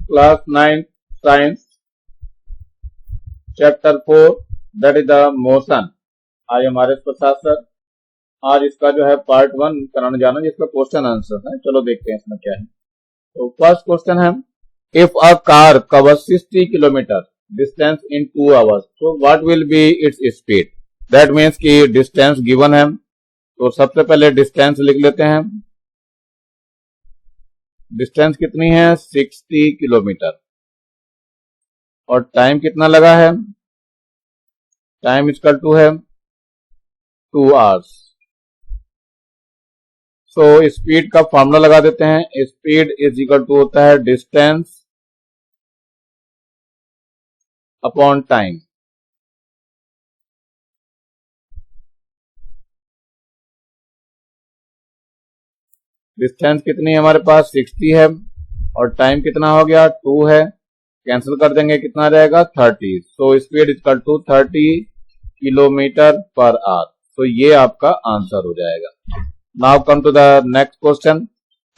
Class 9 science chapter 4 that is the motion. आज हमारे प्रसाद sir आज इसका जो है पार्ट 1 कराने जाना जिसका क्वेश्चन आंसर है। चलो देखते हैं इसमें क्या है। तो फर्स्ट क्वेश्चन है, if a car covers 60 kilometre distance in 2 hours तो what will be its speed. That means कि डिस्टेंस गिवन है, तो सबसे पहले डिस्टेंस लिख लेते हैं। डिस्टेंस कितनी है 60 किलोमीटर और टाइम कितना लगा है, टाइम इक्वल टू है 2 आवर्स। सो स्पीड का फॉर्मूला लगा देते हैं। स्पीड इज इक्वल टू होता है डिस्टेंस अपॉन टाइम। डिस्टेंस कितनी है हमारे पास 60 है और टाइम कितना हो गया 2 है, कैंसिल कर देंगे कितना रहेगा 30। So speed equal to 30 kilometre per hour. तो ये आपका आंसर हो जाएगा। Now come to the next question,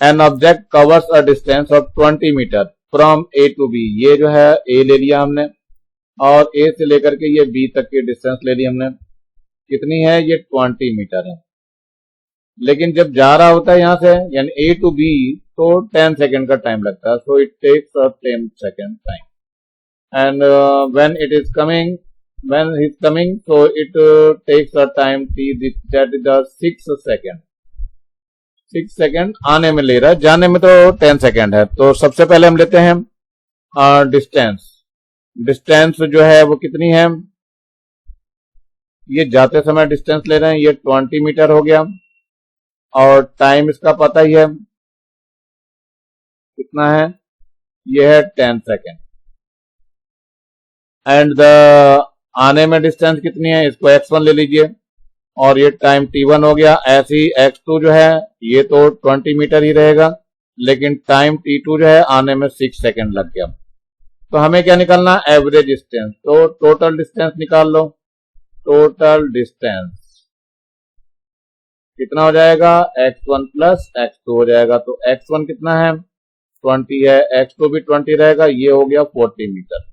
an object covers a distance of 20 metre from A to B. ये जो है ए ले लिया हमने और ए से लेकर के ये बी तक की डिस्टेंस ले ली हमने। कितनी है ये 20 मीटर है, लेकिन जब जा रहा होता है यहां से यानी ए टू बी तो 10 सेकेंड का टाइम लगता है। So it takes 10 second time and when it is coming when he is coming so it takes a time t that is the 6 second. 6 second आने में ले रहा है, जाने में तो 10 सेकेंड है। तो सबसे पहले हम लेते हैं डिस्टेंस। डिस्टेंस जो है वो कितनी है, ये जाते समय डिस्टेंस ले रहे हैं, ये 20 मीटर हो गया और टाइम इसका पता ही है कितना है, ये है 10 सेकेंड। एंड द आने में डिस्टेंस कितनी है, इसको x1 ले लीजिए और ये टाइम t1 हो गया। ऐसे ही x2 जो है ये तो 20 मीटर ही रहेगा, लेकिन टाइम t2 जो है आने में 6 सेकेंड लग गया। तो हमें क्या निकालना, एवरेज डिस्टेंस। तो टोटल डिस्टेंस निकाल लो। टोटल डिस्टेंस कितना हो जाएगा, x1 प्लस x2 हो जाएगा। तो x1 कितना है 20 है, x2 भी 20 रहेगा, ये हो गया 40 मीटर।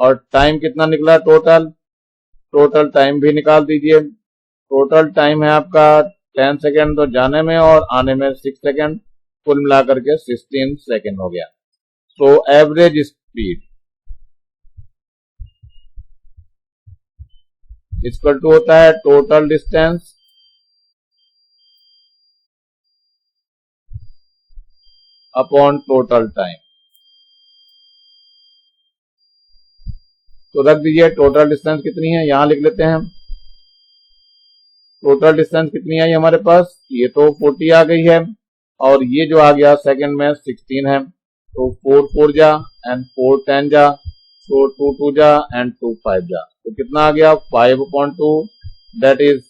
और टाइम कितना निकला टोटल, टोटल टाइम भी निकाल दीजिए। टोटल टाइम है आपका 10 सेकेंड तो जाने में और आने में 6 सेकेंड, कुल मिलाकर के 16 सेकेंड हो गया। So average speed equal to होता है total distance upon total time. तो रख दीजिए टोटल डिस्टेंस कितनी है, यहां लिख लेते हैं। टोटल डिस्टेंस कितनी आई हमारे पास, ये तो 40 आ गई है और ये जो आ गया सेकंड में 16 है। तो 4 4 जा एंड 4 10 जा, तो 2 2 जा एंड 2 5 जा, तो कितना आ गया 5/2 that is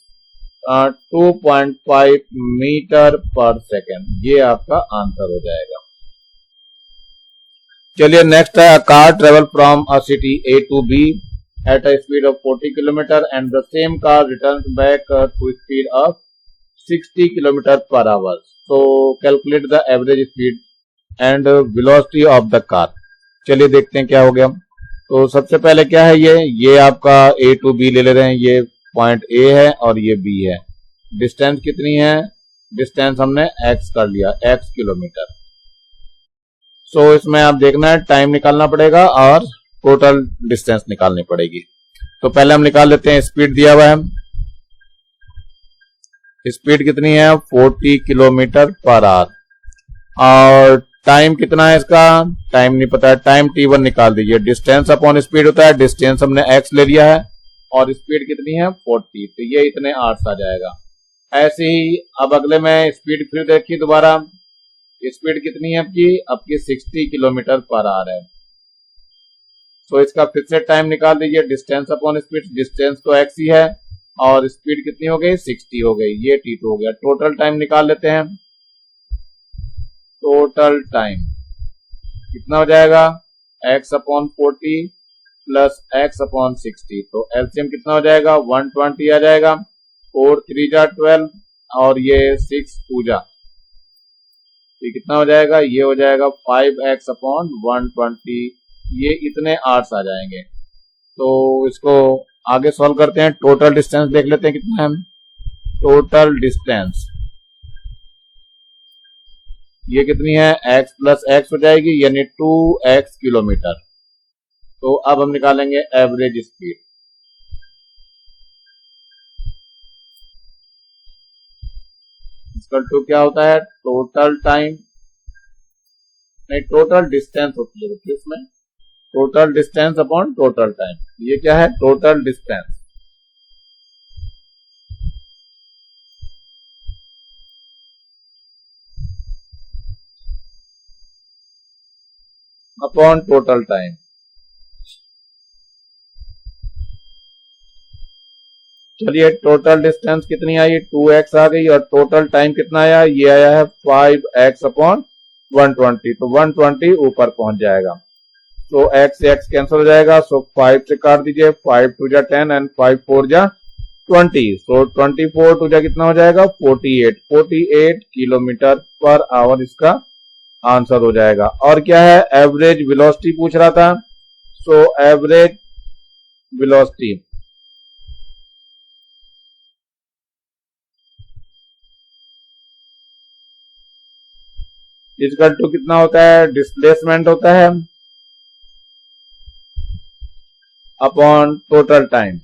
2.5 metre per second. ये आपका आंसर हो जाएगा। चलिए नेक्स्ट है, a car travel from a city A to B at a speed of 40 kilometre and the same car return back to speed of 60 kilometre per hour. So calculate the average speed and velocity of the car. चलिए देखते हैं क्या हो गया। तो सबसे पहले क्या है, ये आपका ए टू बी ले रहे हैं, ये पॉइंट ए है और ये बी है। डिस्टेंस कितनी है, डिस्टेंस हमने x कर लिया, x किलोमीटर। सो इसमें आप देखना है टाइम निकालना पड़ेगा और टोटल डिस्टेंस निकालनी पड़ेगी। तो पहले हम निकाल लेते हैं, स्पीड दिया हुआ है, स्पीड कितनी है 40 किलोमीटर पर आवर और टाइम कितना है इसका, टाइम नहीं पता है, टाइम t1 निकाल दीजिए। डिस्टेंस अपॉन स्पीड होता है, डिस्टेंस हमने x ले लिया है और स्पीड कितनी है 40, तो ये इतने आवर्स आ जाएगा। ऐसे ही अब अगले में स्पीड फिर देखिए दोबारा, स्पीड कितनी है आपकी 60 किलोमीटर पर आवर है। तो इसका फिर से टाइम निकाल दीजिए, डिस्टेंस अपॉन स्पीड, डिस्टेंस तो x ही है और स्पीड कितनी हो गई 60 हो गई, ये t2 हो गया। टोटल टाइम निकाल लेते हैं। टोटल टाइम कितना हो जाएगा, x/40 प्लस x/60, तो एलसीएम कितना हो जाएगा 120 आ जाएगा। 4 3 जा 12 और ये 6 2 जा ये कितना हो जाएगा, ये हो जाएगा 5x अपॉन 120, ये इतने आवर्स आ जाएंगे। तो इसको आगे सॉल्व करते हैं। टोटल डिस्टेंस देख लेते हैं कितना है। टोटल डिस्टेंस ये कितनी है, x प्लस एक्स हो जाएगी, यानी 2x किलोमीटर। तो अब हम निकालेंगे एवरेज स्पीड। इक्वल टू क्या होता है, टोटल टाइम, नहीं टोटल डिस्टेंस होती है इसमें, total distance upon total time. ये क्या है, total distance upon total time. चलिए टोटल डिस्टेंस कितनी आई, 2x आ गई, और टोटल टाइम कितना आया, ये आया है 5x अपॉन 120। तो 120 ऊपर पहुंच जाएगा। तो x से x कैंसिल हो जाएगा, सो 5 से काट दीजिए, 5 2 जा 10 एंड 5 4 जा 20। सो 24 2 जा कितना हो जाएगा, 48 किलोमीटर पर आवर इसका आंसर हो जाएगा। और क्या है, एवरेज वेलोसिटी पूछ रहा था। So average velocity equal to कितना होता है, डिस्प्लेसमेंट होता है अपॉन टोटल टाइम।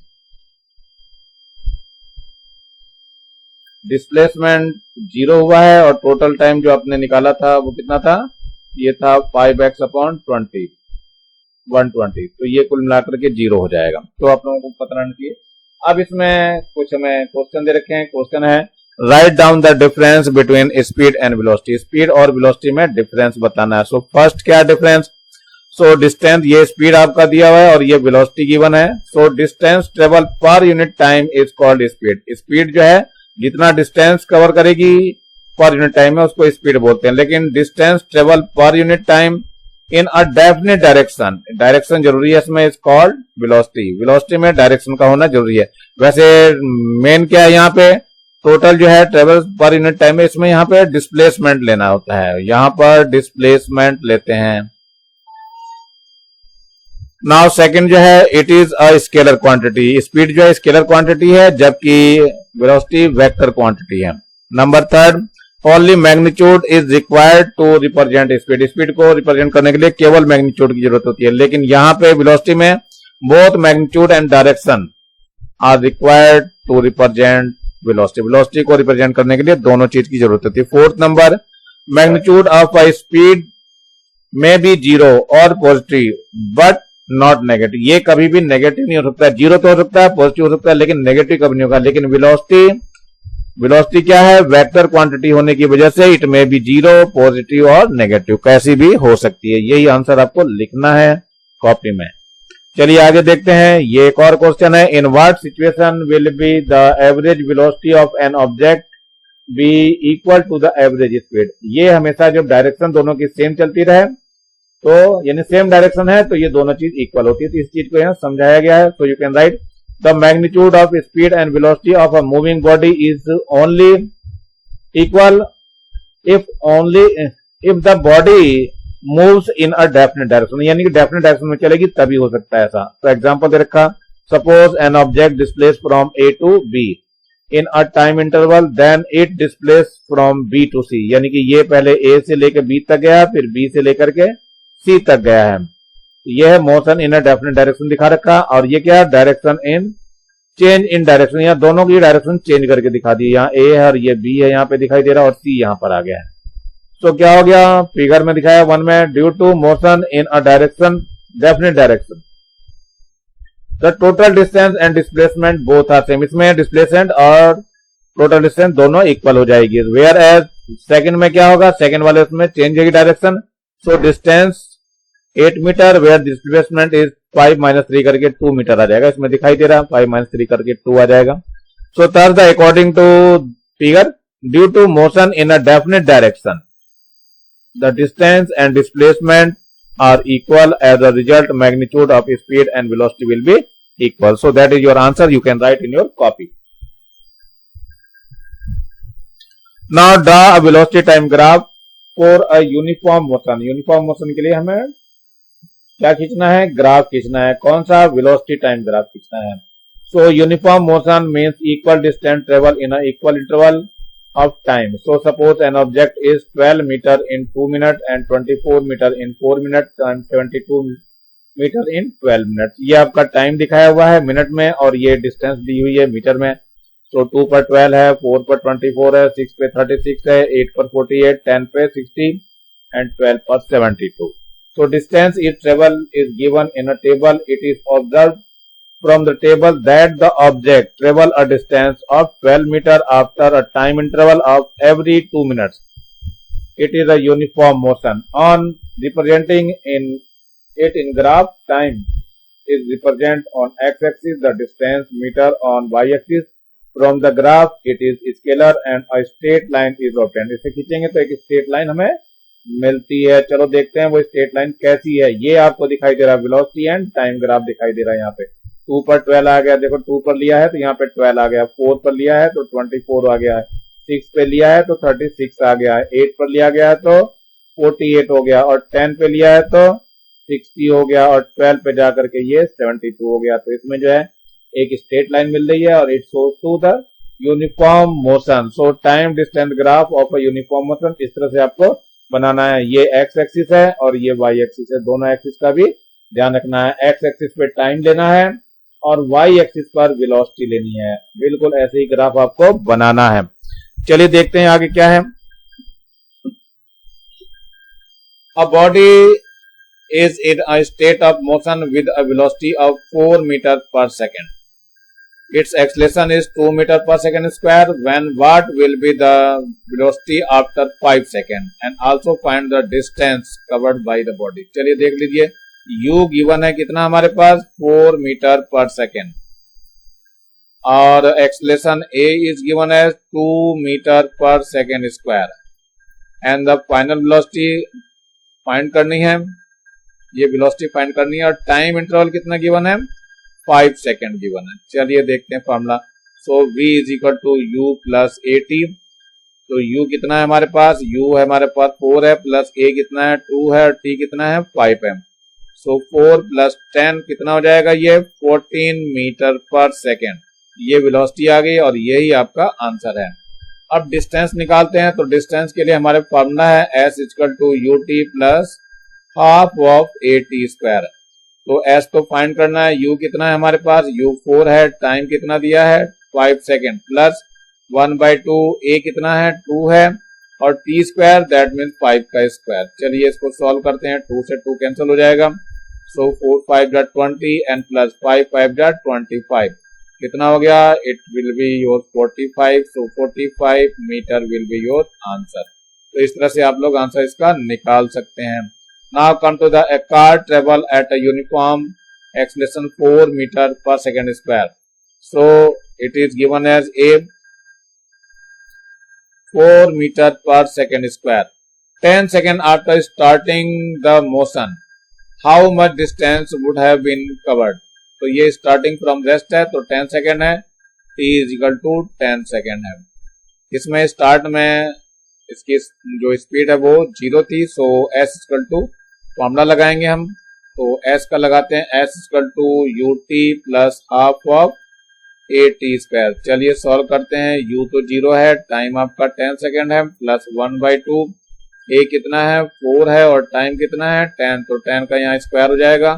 डिस्प्लेसमेंट 0 हुआ है और टोटल टाइम जो आपने निकाला था वो कितना था, ये था 5x अपॉन 20 120। तो ये कुल मिलाकर के 0 हो जाएगा। तो आप लोगों को पता रहना चाहिए। अब इसमें कुछ हमें क्वेश्चन दे रखे हैं। क्वेश्चन है write down the difference between speed and velocity. Speed और वेलोसिटी में डिफरेंस बताना है। सो फर्स्ट क्या डिफरेंस, सो डिस्टेंस, ये स्पीड आपका दिया हुआ है और ये वेलोसिटी गिवन है। So distance travel per unit time is called speed. Speed जो है जितना डिस्टेंस कवर करेगी पर यूनिट टाइम है उसको स्पीड बोलते हैं। लेकिन distance travel per unit time in a definite direction, direction जरूरी है इसमें, इज कॉल्ड वेलोसिटी। वेलोसिटी में डायरेक्शन का होना जरूरी है। वैसे मेन क्या है यहाँ पे, टोटल जो है ट्रेवल पर यूनिट टाइम है, इसमें यहाँ पे डिस्प्लेसमेंट लेना होता है। यहाँ पर डिस्प्लेसमेंट लेते हैं। नाउ सेकंड जो है, it is a scalar quantity. Speed जो है स्केलर क्वांटिटी है जबकि वेलोसिटी वेक्टर क्वांटिटी है। Number third, only magnitude is required to represent speed. Speed को रिप्रेजेंट करने के लिए केवल मैग्नीट्यूड की जरूरत होती है। लेकिन यहाँ पे वेलोसिटी में both magnitude and direction are required to represent velocity. Velocity को रिप्रेजेंट करने के लिए दोनों चीज की जरूरत होती है। Fourth number, magnitude of a speed में बी 0 और पॉजिटिव बट नॉट नेगेटिव। ये कभी भी नेगेटिव नहीं हो सकता है। 0 तो हो सकता है, पॉजिटिव हो सकता है, लेकिन नेगेटिव कभी नहीं होगा। लेकिन वेलोसिटी क्या है, वेक्टर क्वांटिटी होने की वजह से इट में बी 0 पॉजिटिव और नेगेटिव, कैसी भी हो सकती है। यही आंसर आपको लिखना है कॉपी में। चलिए आगे देखते हैं। ये एक और क्वेश्चन है, in what situation will be the average velocity of an object be equal to the average speed. ये हमेशा जब डायरेक्शन दोनों की सेम चलती रहे, तो यानी सेम डायरेक्शन है, तो ये दोनों चीज इक्वल होती है। तो इस चीज को यहाँ समझाया गया है। So you can write the magnitude of speed and velocity of a moving body is only equal if the body moves in a definite direction, यानी कि डेफिनेट डायरेक्शन में चलेगी तभी हो सकता है ऐसा। तो एग्जांपल दे रखा, suppose an object displace from A to B in a time interval then it displace from B to C, यानी कि ये पहले ए से लेकर बी तक गया, फिर बी से लेकर के सी तक गया है। यह है motion in a definite direction दिखा रखा। और ये क्या है, direction in change in direction, यहाँ दोनों की डायरेक्शन चेंज करके दिखा दी। यहाँ ए है और ये बी है, यहाँ पे दिखाई दे रहा है, और सी यहाँ पर आ गया है। तो क्या हो गया, फिगर में दिखाया 1 में, due to motion in a direction definite direction the total distance and displacement both are same. इसमें डिस्प्लेसमेंट और टोटल डिस्टेंस दोनों इक्वल हो जाएगी। वेयर एज सेकंड में क्या होगा, सेकंड वाले उसमें चेंज होगी direction. So distance 8 metre where displacement is 5 - 3 करके 2 मीटर आ जाएगा। इसमें दिखाई दे रहा है 5 - 3 करके 2 आ जाएगा। So third, according to figure, due to motion in a definite direction the distance and displacement are equal. As a result, magnitude of speed and velocity will be equal. So that is your answer. You can write in your copy. Now draw a velocity time graph for a uniform motion, uniform motion के लिए हमें क्या खींचना है, graph खींचना है। कौन सा, वेलोसिटी टाइम ग्राफ खींचना है। सो uniform motion means equal distance travel in a equal interval of time. So suppose an object is 12 meter in 2 minutes and 24 meter in 4 minutes and 72 meter in 12 minutes. ये आपका time दिखाया हुआ है minute में और ये डिस्टेंस दी हुई है मीटर में। तो 2 पर 12 है, 4 पर 24 है, 6 पे 36 है, 8 पर 48, 10 पे 60 and 12 पर 72. So distance is travel is given in a table. It is observed from the table that the object travel a distance of 12 meter after a time interval of every 2 minutes. It is a uniform motion. On representing it in graph, time is represented on x-axis, the distance meter on y-axis. From the graph, it is scalar and a straight line is obtained. इसे खींचेंगे तो एक straight line हमें मिलती है। चलो देखते हैं वो straight line कैसी है। ये आपको दिखाई दे रहा है velocity and time graph दिखाई दे रहा है यहाँ पे। 2 पर 12 आ गया, देखो 2 पर लिया है तो यहाँ पे 12 आ गया, 4 पर लिया है तो 24 आ गया है, 6 पे लिया है तो 36 आ गया है, 8 पर लिया गया है तो 48 हो गया और 10 पे लिया है तो 60 हो गया और 12 पे जाकर के ये 72 हो गया। तो इसमें जो है एक स्ट्रेट लाइन मिल रही है और it shows to the uniform motion. So time distance graph of a uniform motion इस तरह से आपको बनाना है। ये एक्स एक्सिस है और ये वाई एक्सिस है, दोनों एक्सिस का भी ध्यान रखना है। एक्स एक्सिस पे टाइम लेना है और वाई एक्सिस पर वेलोसिटी लेनी है। बिल्कुल ऐसे ही ग्राफ आपको बनाना है। चलिए देखते हैं आगे क्या है। A body is in a state of motion with a velocity of 4 meter per second. Its acceleration is 2 meter per second square. When what will be the velocity after 5 seconds? And also find the distance covered by the body. चलिए देख लीजिए, u given है कितना हमारे पास 4 metre per second और acceleration a is given as 2 metre per second square and the final velocity find करनी है, ये वेलोसिटी फाइंड करनी है और टाइम इंटरवल कितना गिवन है 5 सेकेंड गिवन है। चलिए देखते हैं formula. So v is equal to u plus a t. तो u कितना है हमारे पास, u है हमारे पास 4 है, प्लस a कितना है 2 है और t कितना है 5 है। सो 4 प्लस 10 कितना हो जाएगा, ये 14 मीटर पर सेकेंड। ये वेलोसिटी आ गई और यही आपका आंसर है। अब डिस्टेंस निकालते हैं। तो डिस्टेंस के लिए हमारे फॉर्मूला है s equal to u t plus half of a t square. तो s तो फाइंड करना है, u कितना है हमारे पास, u 4 है, टाइम कितना दिया है 5 सेकेंड, प्लस 1/2 a कितना है 2 है और t स्क्वायर दैट मीन्स 5 का स्क्वायर। चलिए इसको सॉल्व करते हैं, 2 से 2 कैंसिल हो जाएगा। सो 4 5 जा 20 एंड प्लस 5 5 जा 25 कितना हो गया, it will be your 45। So 45 metre will be your answer. तो इस तरह से आप लोग आंसर इसका निकाल सकते हैं। Now come to the a car travel at a uniform acceleration 4 meter per second square. So it is given as a 4 meter per second square. 10 seconds after starting the motion, how much distance would have been covered? तो ये starting from rest है तो 10 second है, t is equal to 10 second है। इसमें start में इसकी जो स्पीड है वो 0 थी। So s equal to formula लगाएंगे हम। तो s का लगाते हैं, s equal to u t plus half of a t square. चलिए सॉल्व करते हैं। u तो 0 है, टाइम आपका 10 सेकेंड है, प्लस 1/2 a कितना है 4 है और टाइम कितना है 10, तो 10 का यहाँ स्क्वायर हो जाएगा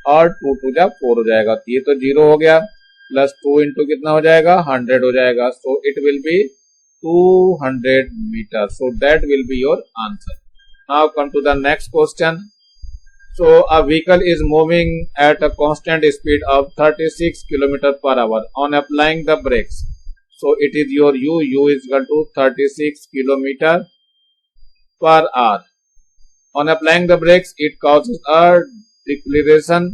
और 2 2 जा 4 हो जाएगा। तो ये तो 0 हो गया, प्लस 2 इंटू कितना हो जाएगा 100 हो जाएगा। So it will be 200 metre. So that will be your answer. Now come to the next question. So a vehicle is moving at a constant speed of 36 km per hour on applying the brakes. So it is your u is equal to 36 km per hour. On applying the brakes, it causes a deceleration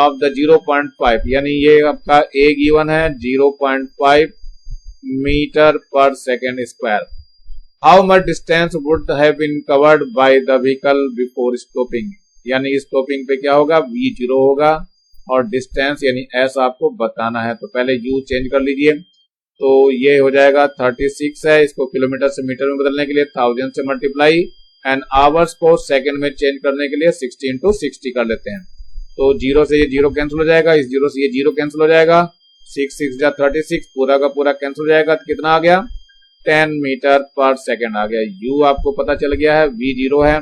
of the 0.5, यानी ये आपका a given है 0.5 metre per second square. How much distance would have been covered by the vehicle before stopping? यानी stopping पे क्या होगा, v0 होगा और डिस्टेंस यानी s आपको बताना है। तो पहले u चेंज कर लीजिए। तो ये हो जाएगा 36 है, इसको किलोमीटर से मीटर में बदलने के लिए 1000 से मल्टीप्लाई एंड आवर्स को सेकंड में चेंज करने के लिए 60 into 60 कर लेते हैं। तो जीरो से ये जीरो कैंसिल हो जाएगा, इस जीरो से ये जीरो कैंसिल हो जाएगा, 6 6 जा 36, पूरा का पूरा कैंसिल हो जाएगा। तो कितना आ गया 10 मीटर पर सेकेंड आ गया। यू आपको पता चल गया है, वी जीरो है।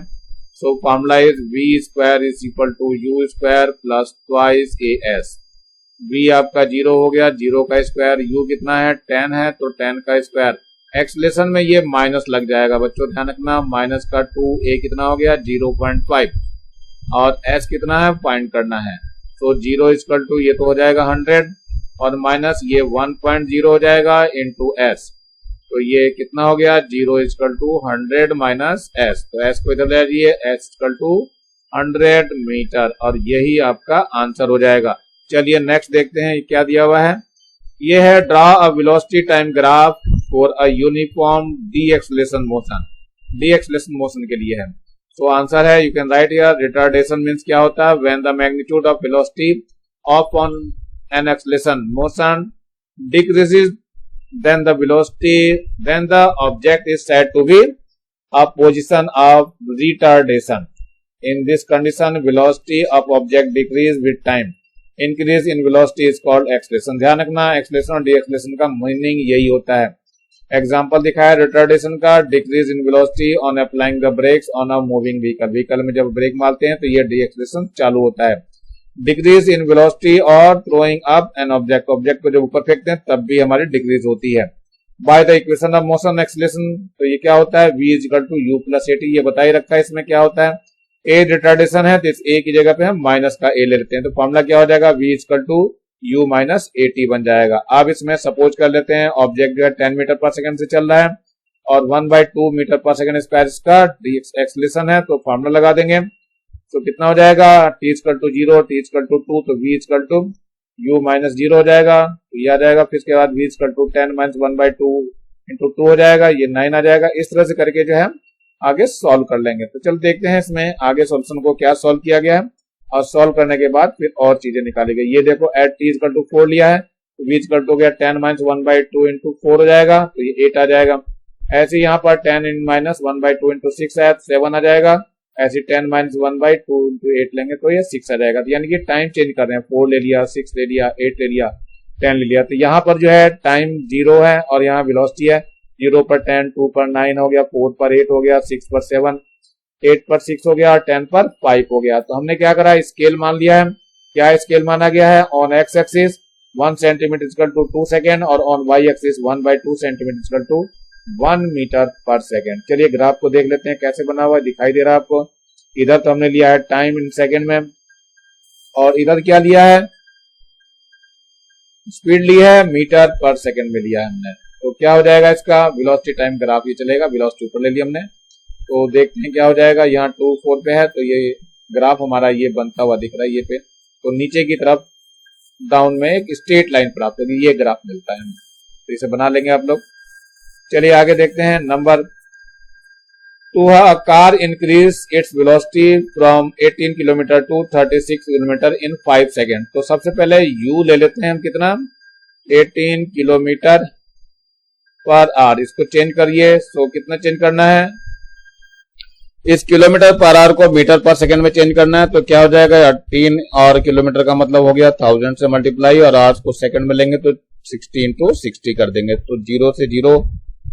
So formula is v square is equal to u square plus twice a s. V आपका जीरो हो गया, जीरो का स्क्वायर, यू कितना है 10 है तो 10 का स्क्वायर। एक्सलेशन में ये माइनस लग जाएगा बच्चों, ध्यान रखना, माइनस का 2 ए कितना हो गया 0.5 और एस कितना है फाइंड करना है। तो जीरो इक्वल टू ये तो हो जाएगा 100 और माइनस ये 1.0 हो जाएगा इंटू एस, तो ये कितना हो गया 0 इक्वल टू 100 माइनस एस। तो एस को इधर ले जाइए, एस इक्वल टू 100 मीटर और यही आपका आंसर हो जाएगा। चलिए नेक्स्ट देखते हैं क्या दिया हुआ है। ये है draw a velocity time graph for a uniform D acceleration motion. D acceleration motion के लिए है। सो आंसर है, you can write here, retardation means क्या होता है, when the magnitude of velocity of on an acceleration motion decreases then the object is said to be a position of retardation. In this condition velocity of object decrease with time. Increase in velocity is called acceleration. ध्यान रखना, acceleration और deceleration का meaning यही होता है। Example दिखाया retardation का, decrease in velocity on applying the breaks on a moving vehicle. Vehicle में जब ब्रेक मारते हैं तो ये डीएक्सेलरेशन चालू होता है। डिक्रीज इन वेलोसिटी और throwing up an object, object को जब ऊपर फेंकते हैं तब भी हमारी डिक्रीज होती है। By the equation of motion acceleration, तो ये क्या होता है v equal to u plus a t, ये बता ही रखा है। इसमें क्या होता है, ए रिटार्डेशन है तो इस ए की जगह पे हम माइनस का ए ले लेते हैं, तो फॉर्मूला क्या हो जाएगा v equal to u minus a t बन जाएगा। अब इसमें सपोज कर लेते हैं ऑब्जेक्ट जो है 10 मीटर पर सेकंड से चल रहा है और 1/2 मीटर पर सेकंड स्क्वायर इसका एक्सेलरेशन है, तो फॉर्मूला लगा देंगे। तो कितना हो जाएगा t equal to 0, t equal to 2, तो v equal to u minus 0 हो जाएगा, तो ये आ जाएगा। फिर इसके बाद v equal to 10 minus 1/2 into 2 हो जाएगा, ये 9 आ जाएगा। इस तरह से करके जो है आगे सॉल्व कर लेंगे। तो चल देखते हैं इसमें आगे सॉल्यूशन को क्या सॉल्व किया गया है और सॉल्व करने के बाद फिर और चीजें निकाली गई। ये देखो एट t इक्वल टू 4 लिया है, तो v इक्वल टू हो गया 10 माइनस 1/2 इंटू 4 हो जाएगा, तो ये 8 आ जाएगा। ऐसे यहाँ पर 10 माइनस 1/2 इंटू 6 है, 7 आ जाएगा। ऐसे 10 माइनस 1/2 इंटू 8 लेंगे तो ये 6 आ जाएगा। तो यानी कि टाइम चेंज कर रहे हैं, 4 ले लिया, 6 ले लिया, 8 ले लिया, 10 ले लिया। तो यहाँ पर जो है टाइम 0 है और यहाँ वेलोसिटी है। 0 पर 10, 2 पर 9 हो गया, 4 पर 8 हो गया, 6 पर 7, 8 पर 6 हो गया, 10 पर 5 हो गया। तो हमने क्या करा, स्केल मान लिया है। क्या स्केल माना गया है, on X axis 1 centimetre equal to 2 second और on Y axis 1/2 centimetre equal to 1 metre per second. चलिए ग्राफ को देख लेते हैं कैसे बना हुआ है, दिखाई दे रहा है आपको। इधर तो हमने लिया है टाइम इन सेकेंड में और इधर क्या लिया है, स्पीड ली है मीटर पर सेकेंड में लिया है हमने। तो क्या हो जाएगा इसका वेलोसिटी टाइम ग्राफ ये चलेगा, वेलोसिटी ऊपर ले लिया हमने। तो देखते हैं क्या हो जाएगा, यहाँ 2 4 पे है तो ये ग्राफ हमारा ये बनता हुआ दिख रहा है ये पे। तो नीचे की तरफ डाउन में एक स्ट्रेट लाइन प्राप्त होगी, ये ग्राफ मिलता है हमें। तो इसे बना लेंगे आप लोग। चलिए आगे देखते हैं number 2, a car increase its velocity from 18 kilometre to 36 kilometre in 5 second. तो सबसे पहले u ले लेते हैं हम, कितना 18 किलोमीटर पर आवर, इसको चेंज करिए। सो कितना चेंज करना है, इस किलोमीटर पर आवर को मीटर पर सेकंड में चेंज करना है। तो क्या हो जाएगा 18 और किलोमीटर का मतलब हो गया 1000 से मल्टीप्लाई और आवर्स को सेकंड में लेंगे तो 60 into 60 कर देंगे। तो 0 से 0,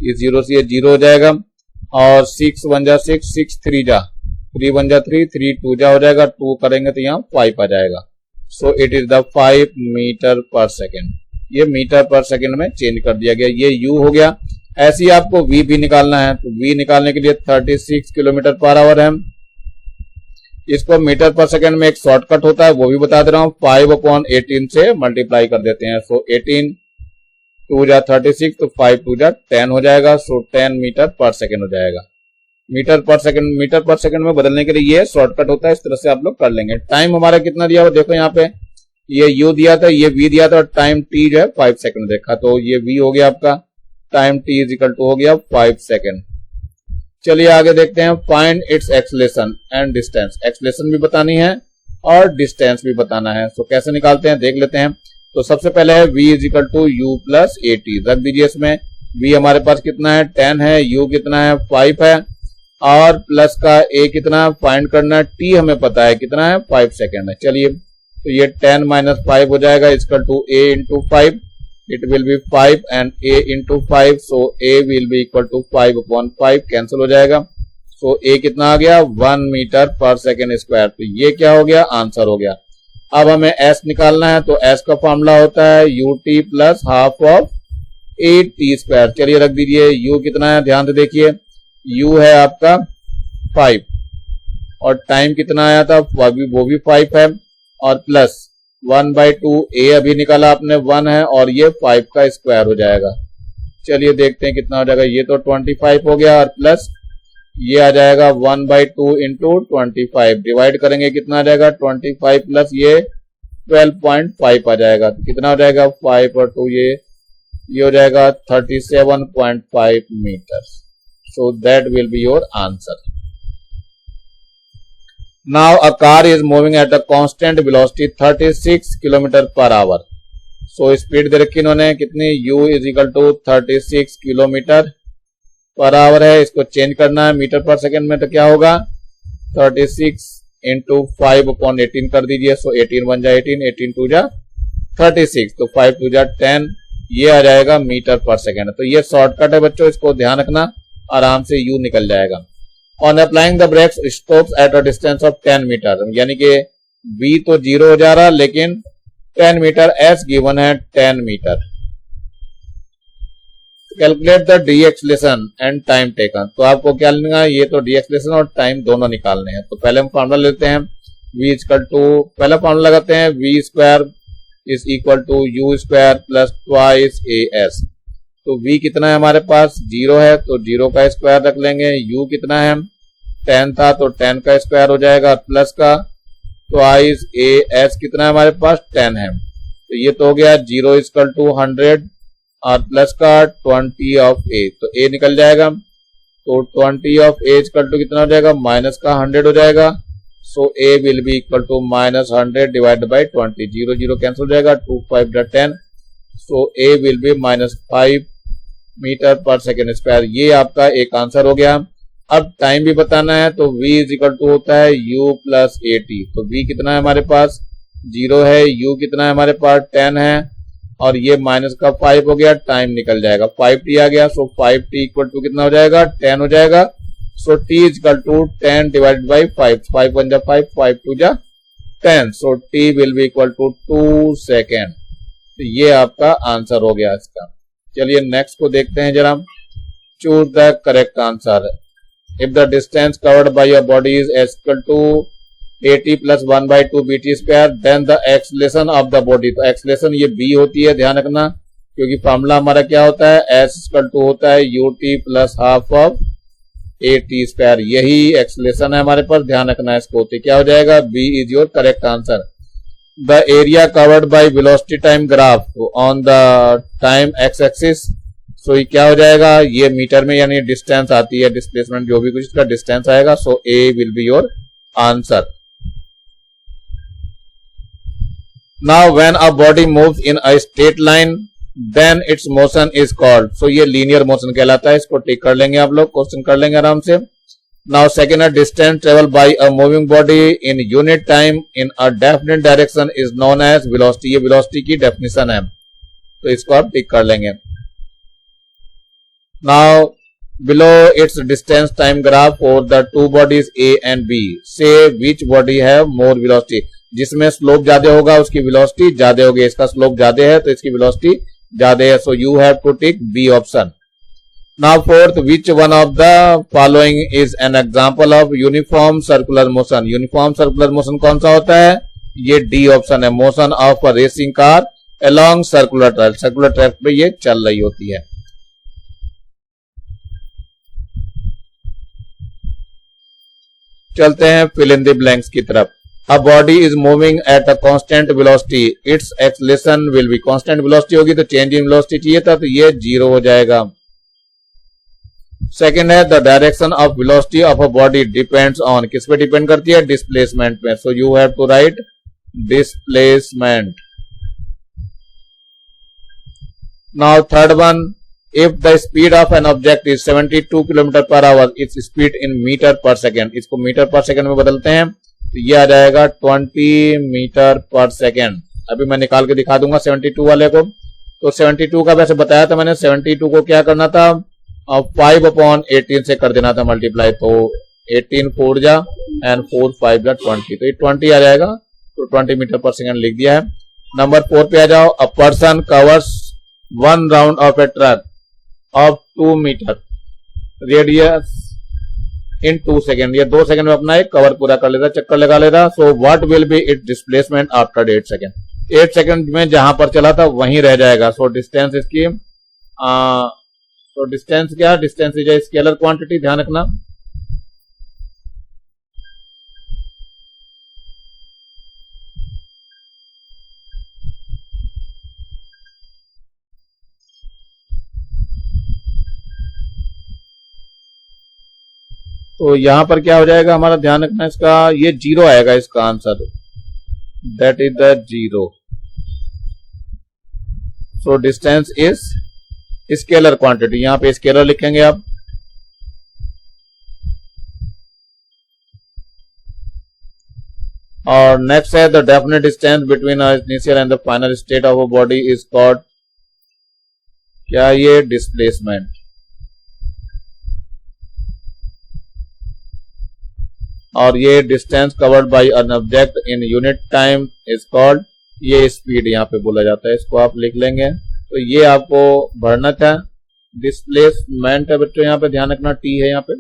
इस 0 से ये 0 हो जाएगा और 6 1 जा 6, 6 3 जा 3 1 जा 3, 3 2 जा हो जाएगा, 2 करेंगे तो यहाँ 5 आ जाएगा। So it is the 5 metre per second. ये मीटर पर सेकेंड में चेंज कर दिया गया, ये u हो गया। ऐसे ही आपको v भी निकालना है, तो v निकालने के लिए 36 किलोमीटर पर आवर है। इसको मीटर पर सेकेंड में एक शॉर्टकट होता है, वो भी बता दे रहा हूँ, 5/18 से मल्टीप्लाई कर देते हैं। सो 18 2 जा 36, तो 5 2 जा 10 हो जाएगा। सो 10 मीटर पर सेकेंड हो जाएगा। मीटर पर सेकेंड में बदलने के लिए ये शॉर्टकट होता है, इस तरह से आप लोग कर लेंगे। टाइम हमारा कितना दिया हुआ देखो, यहाँ पे ये u दिया था, ये v दिया था और टाइम t जो है 5 सेकेंड देखा, तो ये v हो गया आपका, time t is equal to हो गया 5 सेकेंड। चलिए आगे देखते हैं, find its acceleration and distance. Acceleration भी बतानी है और डिस्टेंस भी बताना है। तो कैसे निकालते हैं देख लेते हैं। तो सबसे पहले है v is equal to u plus a t, रख दीजिए इसमें। v हमारे पास कितना है 10 है, u कितना है 5 है, और प्लस का a कितना फाइंड करना है, t हमें पता है कितना है 5 सेकेंड है। चलिए तो ये 10 माइनस 5 हो जाएगा equal to a into 5, it will be 5 and a into 5, so a will be equal to 5/5, cancel हो जाएगा। सो a कितना आ गया 1 मीटर पर सेकेंड स्क्वायर। तो ये क्या हो गया, आंसर हो गया। अब हमें s निकालना है, तो s का फॉर्मूला होता है ut plus half of 8t square. चलिए रख दीजिए, u कितना है ध्यान से देखिए, u है आपका 5 और टाइम कितना आया था वो भी 5 है, और प्लस 1/2 a अभी निकाला आपने 1 है, और ये 5 का स्क्वायर हो जाएगा। चलिए देखते हैं कितना हो जाएगा, ये तो 25 हो गया, और प्लस ये आ जाएगा 1/2 इंटू 25, डिवाइड करेंगे कितना आ जाएगा 25 प्लस ये 12.5 आ जाएगा। तो कितना हो जाएगा 5 और 2 ये हो जाएगा 37.5 metre. So that will be your answer. Now a car is moving at a constant velocity 36 kilometre per hour. So speed दे रखी इन्होंने कितनी, u is equal to 36 kilometre per hour है। इसको चेंज करना है मीटर पर सेकेंड में, तो क्या होगा 36 इंटू 5/18 कर दीजिए। सो 18 1 जा 18, 18 2 जा 36, तो 5 2 जा 10, ये आ जाएगा मीटर पर सेकेंड। तो ये शॉर्टकट है बच्चों, इसको ध्यान रखना, आराम से u निकल जाएगा। On applying the brakes stops at a distance of 10 metre, यानी कि v तो 0 हो जा रहा, लेकिन 10 मीटर s गिवन है 10 metre. Calculate the deceleration and time taken, तो आपको क्या लेना है, ये तो डी एक्सलेशन और टाइम दोनों निकालने हैं। तो पहले हम फॉर्मूला लेते हैं, v इक्वल टू, पहला फॉर्मूला लगाते हैं v square is equal to u square plus twice a s. तो v कितना है हमारे पास 0 है, तो 0 का स्क्वायर रख लेंगे। u कितना है 10 था, तो 10 का स्क्वायर हो जाएगा, प्लस का ट्वाइस ए एस कितना है हमारे पास 10 है। तो ये तो हो गया 0 इक्वल टू 100 और प्लस का 20 ऑफ a, तो a निकल जाएगा। तो 20 ऑफ a इक्वल टू कितना हो जाएगा, माइनस का 100 हो जाएगा। So a will be equal to minus 100 divide by 20, 0 0 cancel हो जाएगा, 2 5 10, so a will be minus 5 metre per second square. ये आपका एक आंसर हो गया। अब टाइम भी बताना है, तो v इज इक्वल टू होता है u प्लस ए टी। तो v कितना है हमारे पास 0 है, u कितना है हमारे पास 10 है, और ये माइनस का 5 हो गया, टाइम निकल जाएगा 5t आ गया। सो 5t इक्वल टू कितना हो जाएगा 10 हो जाएगा। So t equal to 10 divided by 5, 5 1 जा 5, 5 2 जा 10, so t will be equal to 2 second. तो ये आपका आंसर हो गया इसका। चलिए नेक्स्ट को देखते हैं जरा, choose the correct answer. If the distance covered by your body is equal to 80 plus 1/2 bt square, then the acceleration of the body. तो एक्सलेशन ये b होती है, ध्यान रखना, क्योंकि फॉर्मूला हमारा क्या होता है s इक्वल टू होता है ut plus half of at square. यही एक्सलेशन है हमारे पास, ध्यान रखना है इसको। तो क्या हो जाएगा b is your correct answer. The area covered by velocity time graph on the time X axis. So ये क्या हो जाएगा, ये मीटर में यानी डिस्टेंस आती है, डिस्प्लेसमेंट जो भी कुछ इसका डिस्टेंस आएगा। सो a will be your answer. Now when a body moves in a straight line, then its motion is called, so ये linear motion कहलाता है। इसको टिक कर लेंगे आप लोग, क्वेश्चन कर लेंगे आराम से। Now second, a distance traveled by a moving body in unit time in a definite direction is known as velocity। ये velocity की definition है, तो इसको आप टिक कर लेंगे। Now below its distance time graph for the two bodies A and B, say which body have more velocity। जिसमें slope ज्यादा होगा उसकी वेलोसिटी ज्यादा होगी, इसका स्लोप ज्यादा है तो इसकी वेलोसिटी ज्यादा है। So you have to tick B option. Now fourth, which one of the following is an example of uniform circular motion. Uniform circular motion कौन सा होता है, ये डी ऑप्शन है। Motion of a racing car along circular track, circular track पे ये चल रही होती है। चलते हैं फिल इन द ब्लैंक्स की तरफ। A body is moving at a constant velocity, its acceleration will be constant velocity होगी तो change in velocity चाहिए था, तो ये 0 हो जाएगा। सेकेंड है the direction of velocity of a body depends on, किस पे डिपेंड करती है, डिस्प्लेसमेंट पे। So you have to write displacement. Now third one, if the speed of an object is 72 kilometre per hour, its speed in metre per second, इसको metre per second में बदलते हैं तो ये आ जाएगा 20 मीटर पर सेकेंड। अभी मैं निकाल के दिखा दूंगा 72 वाले को। तो 72 का वैसे बताया था मैंने, 72 को क्या करना था, 5/18 से कर देना था मल्टीप्लाई, तो 18 4 जा एंड 4 5 जा 20, तो ये 20 आ जाएगा, तो 20 मीटर पर सेकेंड लिख दिया है। नंबर 4 पे आ जाओ, a person covers 1 round of a track of 2 metre radius in 2 second, ये 2 सेकेंड में अपना एक कवर पूरा कर लेता, चक्कर लगा लेता। So what will B it displacement after 8 second, 8 second में जहां पर चला था वहीं रह जाएगा। सो डिस्टेंस इसकी तो डिस्टेंस क्या, distance is a scalar quantity, ध्यान रखना। तो यहां पर क्या हो जाएगा हमारा, ध्यान रखना इसका, ये 0 आएगा इसका answer, that is the 0। So distance is scalar quantity, यहां पे स्केलर लिखेंगे आप। और नेक्स्ट है the definite distance between initial and the final state of a body is called, क्या ये डिस्प्लेसमेंट। और ये distance covered bye an object in unit time is called, ये स्पीड यहाँ पे बोला जाता है, इसको आप लिख लेंगे। तो ये आपको भरना था, डिस्प्लेसमेंट है बच्चों, यहाँ पे ध्यान रखना टी है यहाँ पे,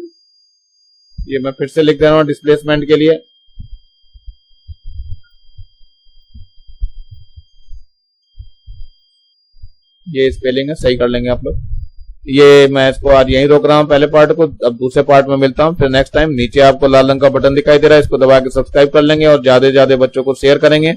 ये मैं फिर से लिख दे रहा हूँ डिस्प्लेसमेंट के लिए। ये स्पेलिंग है, सही कर लेंगे आप लोग। ये मैं इसको आज यहीं रोक रहा हूँ पहले पार्ट को, अब दूसरे पार्ट में मिलता हूँ फिर नेक्स्ट टाइम। नीचे आपको लाल रंग का बटन दिखाई दे रहा है, इसको दबा के सब्सक्राइब कर लेंगे और ज्यादा से ज्यादा बच्चों को शेयर करेंगे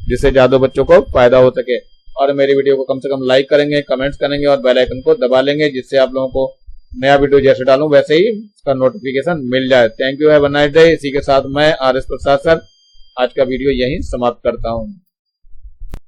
जिससे ज्यादा बच्चों को फायदा हो सके। और मेरी वीडियो को कम से कम लाइक करेंगे, कमेंट्स करेंगे और बेल आइकन को दबा लेंगे जिससे आप लोगों को नया वीडियो जैसे डालूं वैसे ही इसका नोटिफिकेशन मिल जाए। Thank you, have a nice day. इसी के साथ मैं RS प्रसाद सर आज का वीडियो यहीं समाप्त करता हूँ।